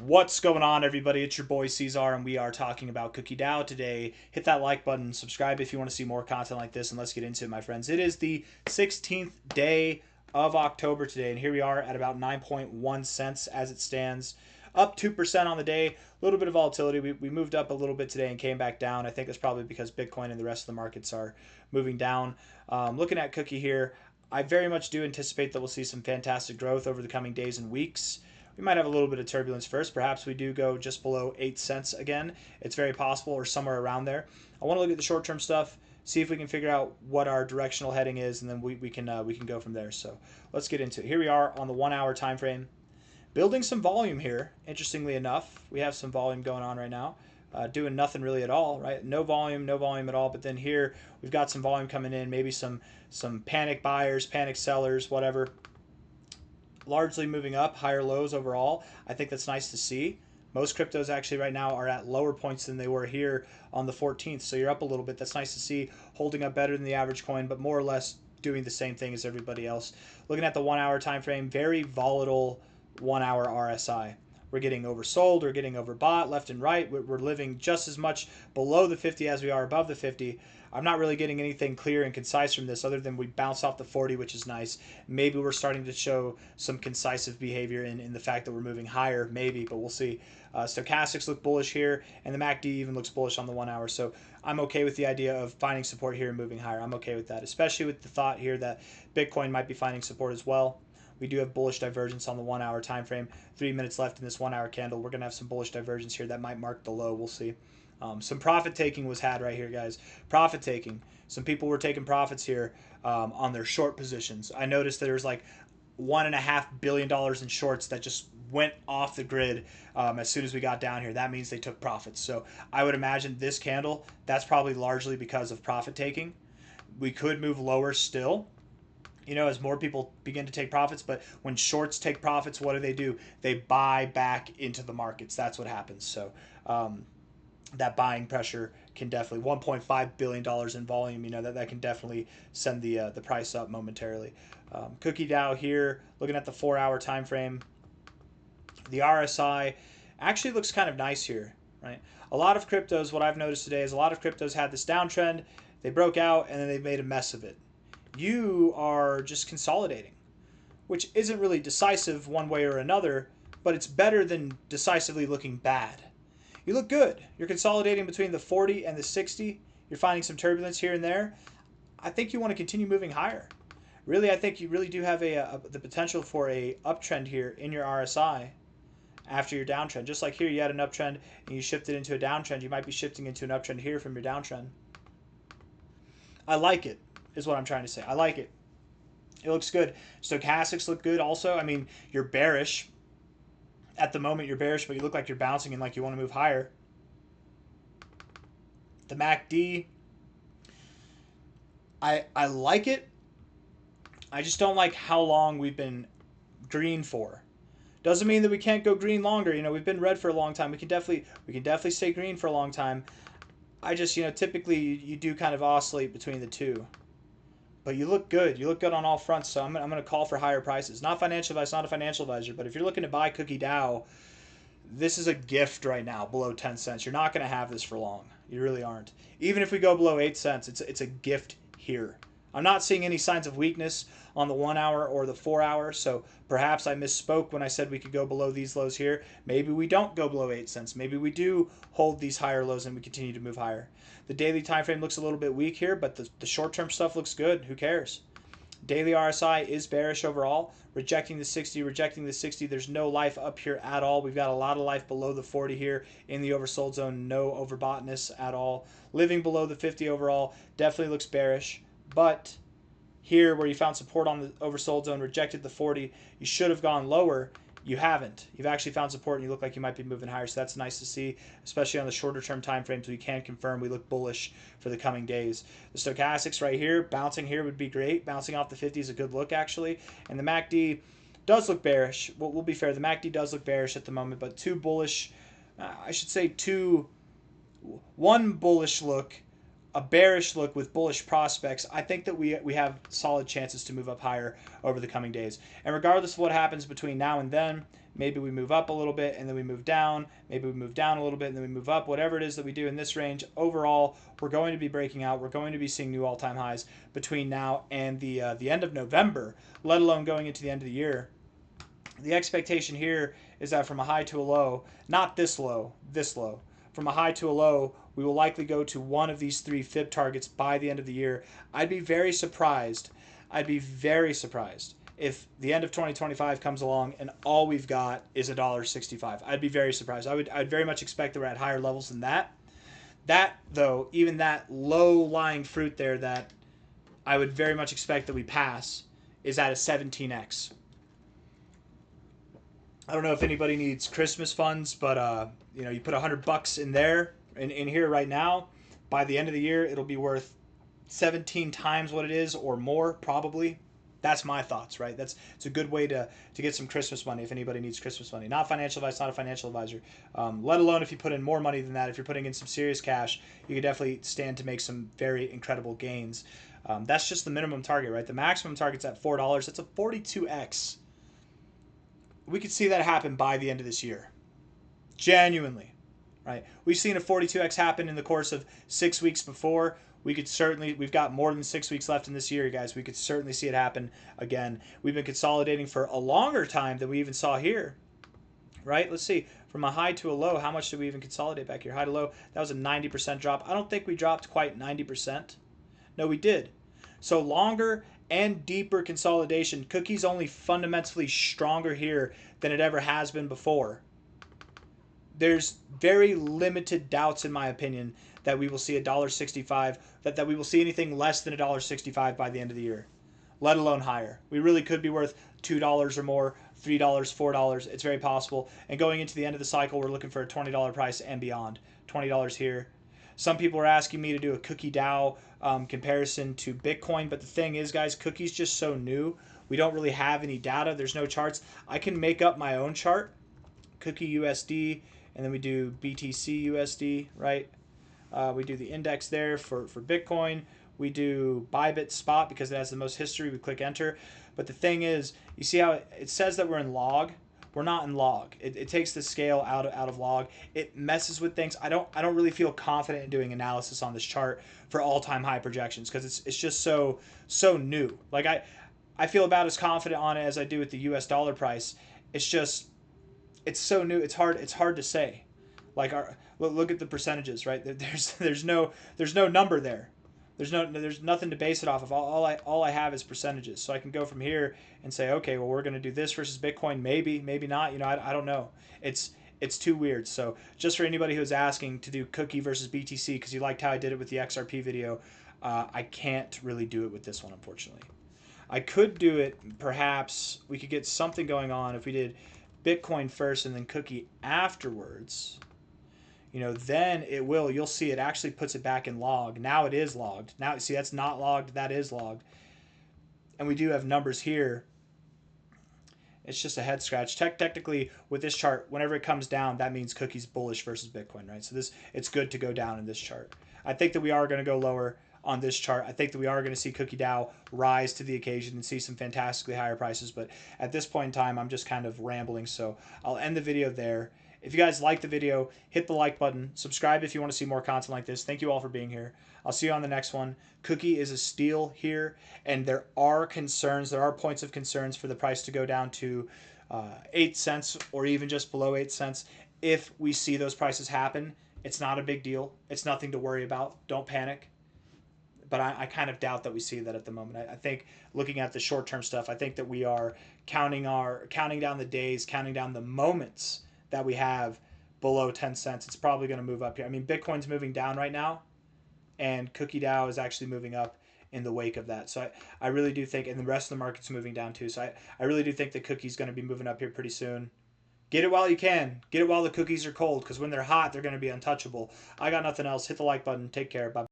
What's going on, everybody? It's your boy C-Zar, and we are talking about Cookie DAO today. Hit that like button, subscribe if you want to see more content like this, and let's get into it, my friends. It is the 16th day of October today, and here we are at about 9.1 cents as it stands. Up 2% on the day. A little bit of volatility. We moved up a little bit today and came back down. I think that's probably because Bitcoin and the rest of the markets are moving down. Looking at Cookie here, I very much do anticipate that we'll see some fantastic growth over the coming days and weeks. We might have a little bit of turbulence first. Perhaps we do go just below 8 cents again. It's very possible, or somewhere around there. I want to look at the short-term stuff, see if we can figure out what our directional heading is, and then we can go from there. So let's get into it. Here we are on the 1 hour time frame, building some volume here. Interestingly enough, we have some volume going on right now. Doing nothing really at all, right? No volume at all. But then here we've got some volume coming in, maybe some panic buyers, panic sellers, whatever. Largely moving up, higher lows overall. I think that's nice to see. Most cryptos actually right now are at lower points than they were here on the 14th. So you're up a little bit. That's nice to see, holding up better than the average coin, but more or less doing the same thing as everybody else. Looking at the 1 hour time frame, very volatile 1 hour RSI. We're getting oversold, we're getting overbought left and right. We're living just as much below the 50 as we are above the 50. I'm not really getting anything clear and concise from this other than we bounce off the 40, which is nice. Maybe we're starting to show some concisive behavior in the fact that we're moving higher, maybe, but we'll see. Stochastics look bullish here, and the MACD even looks bullish on the 1 hour. So I'm okay with the idea of finding support here and moving higher. I'm okay with that, especially with the thought here that Bitcoin might be finding support as well. We do have bullish divergence on the 1 hour time frame. 3 minutes left in this 1 hour candle. We're going to have some bullish divergence here that might mark the low. We'll see. Some profit taking was had right here, guys. Profit taking. Some people were taking profits here on their short positions. I noticed that there's like $1.5 billion in shorts that just went off the grid as soon as we got down here. That means they took profits. So I would imagine this candle, that's probably largely because of profit taking. We could move lower still, as more people begin to take profits. But when shorts take profits, what do? They buy back into the markets. That's what happens. So that buying pressure can definitely $1.5 billion in volume. That can definitely send the price up momentarily. Cookie DAO here, looking at the 4 hour time frame, the RSI actually looks kind of nice here, right? A lot of cryptos, what I've noticed today is a lot of cryptos had this downtrend, they broke out, and then they made a mess of it. You are just consolidating, which isn't really decisive one way or another, but it's better than decisively looking bad. You look good. You're consolidating between the 40 and the 60. You're finding some turbulence here and there. I think you want to continue moving higher. Really, I think you really do have the potential for a uptrend here in your RSI after your downtrend. Just like here, you had an uptrend and you shifted into a downtrend. You might be shifting into an uptrend here from your downtrend. I like it, is what I'm trying to say. I like it. It looks good. Stochastics look good also. I mean, you're bearish. At the moment, you're bearish, but you look like you're bouncing and like you want to move higher. The MACD, I like it. I just don't like how long we've been green for. Doesn't mean that we can't go green longer. We've been red for a long time. We can definitely stay green for a long time. I just, typically you do kind of oscillate between the two. But you look good. You look good on all fronts. So I'm going to call for higher prices. Not financial advice, not a financial advisor. But if you're looking to buy Cookie DAO, this is a gift right now, below 10 cents. You're not going to have this for long. You really aren't. Even if we go below 8 cents, it's a gift here. I'm not seeing any signs of weakness on the 1 hour or the 4 hour, so perhaps I misspoke when I said we could go below these lows here. Maybe we don't go below 8 cents. Maybe we do hold these higher lows and we continue to move higher. The daily time frame looks a little bit weak here, but the short-term stuff looks good. Who cares? Daily RSI is bearish overall, rejecting the 60, rejecting the 60. There's no life up here at all. We've got a lot of life below the 40 here in the oversold zone. No overboughtness at all. Living below the 50 overall definitely looks bearish. But here, where you found support on the oversold zone, rejected the 40, you should have gone lower. You haven't. You've actually found support, and you look like you might be moving higher. So that's nice to see, especially on the shorter term time frames. We can confirm we look bullish for the coming days. The stochastics right here, bouncing here would be great. Bouncing off the 50 is a good look, actually. And the MACD does look bearish. We'll be fair. The MACD does look bearish at the moment, but too bullish. I should say one bullish look a bearish look with bullish prospects, I think that we have solid chances to move up higher over the coming days. And regardless of what happens between now and then, maybe we move up a little bit and then we move down, maybe we move down a little bit and then we move up, whatever it is that we do in this range, overall, we're going to be breaking out. We're going to be seeing new all-time highs between now and the end of November, let alone going into the end of the year. The expectation here is that from a high to a low, not this low, this low, from a high to a low, we will likely go to one of these 3 fib targets by the end of the year. I'd be very surprised if the end of 2025 comes along and all we've got is $1.65. I'd be very surprised. I'd very much expect that we're at higher levels than that. That, though, even that low-lying fruit there that I would very much expect that we pass is at a 17x. I don't know if anybody needs Christmas funds, but you put $100 in there, in here right now. By the end of the year, it'll be worth 17 times what it is or more, probably. That's my thoughts, right? It's a good way to get some Christmas money if anybody needs Christmas money. Not financial advice, not a financial advisor. Let alone if you put in more money than that. If you're putting in some serious cash, you could definitely stand to make some very incredible gains. That's just the minimum target, right? The maximum target's at $4. That's a 42x. We could see that happen by the end of this year. Genuinely, right? We've seen a 42x happen in the course of 6 weeks before. We've got more than 6 weeks left in this year, guys. We could certainly see it happen again. We've been consolidating for a longer time than we even saw here, right? Let's see. From a high to a low, how much did we even consolidate back here? High to low, that was a 90% drop. I don't think we dropped quite 90%. No, we did. So longer and deeper consolidation. Cookie's only fundamentally stronger here than it ever has been before. There's very limited doubts, in my opinion, that we will see $1.65, that we will see anything less than $1.65 by the end of the year, let alone higher. We really could be worth $2 or more, $3, $4. It's very possible. And going into the end of the cycle, we're looking for a $20 price and beyond. $20 here. Some people are asking me to do a Cookie DAO comparison to Bitcoin, but the thing is, guys, Cookie's just so new. We don't really have any data. There's no charts. I can make up my own chart, Cookie USD, and then we do BTC USD, right? We do the index there for Bitcoin. We do Bybit Spot because it has the most history. We click enter. But the thing is, you see how it says that we're in log? We're not in log. It takes the scale out of log. It messes with things. I don't really feel confident in doing analysis on this chart for all-time high projections because it's just so new. Like I feel about as confident on it as I do with the US dollar price. It's so new. It's hard to say. Like look at the percentages, right? There's no number there. There's nothing to base it off of. All I have is percentages. So I can go from here and say, okay, well, we're going to do this versus Bitcoin. Maybe not. I don't know. It's too weird. So just for anybody who's asking to do Cookie versus BTC because you liked how I did it with the XRP video, I can't really do it with this one, unfortunately. I could do it. Perhaps we could get something going on if we did Bitcoin first and then Cookie afterwards. Then you'll see it actually puts it back in log. Now it is logged. Now, see, that's not logged. That is logged. And we do have numbers here. It's just a head scratch. Technically, with this chart, whenever it comes down, that means Cookie's bullish versus Bitcoin, right? So it's good to go down in this chart. I think that we are going to go lower on this chart. I think that we are going to see Cookie DAO rise to the occasion and see some fantastically higher prices. But at this point in time, I'm just kind of rambling. So I'll end the video there. If you guys like the video, hit the like button. Subscribe if you want to see more content like this. Thank you all for being here. I'll see you on the next one. Cookie is a steal here, and there are concerns. There are points of concerns for the price to go down to 8 cents or even just below 8 cents. If we see those prices happen, it's not a big deal. It's nothing to worry about. Don't panic. But I kind of doubt that we see that at the moment. I think looking at the short-term stuff, I think that we are counting down the days, counting down the moments that we have below 10 cents. It's probably going to move up here. I mean, Bitcoin's moving down right now, and Cookie DAO is actually moving up in the wake of that. So I really do think, and the rest of the market's moving down too. So I really do think that Cookie's going to be moving up here pretty soon. Get it while you can. Get it while the cookies are cold, because when they're hot, they're going to be untouchable. I got nothing else. Hit the like button. Take care. Bye.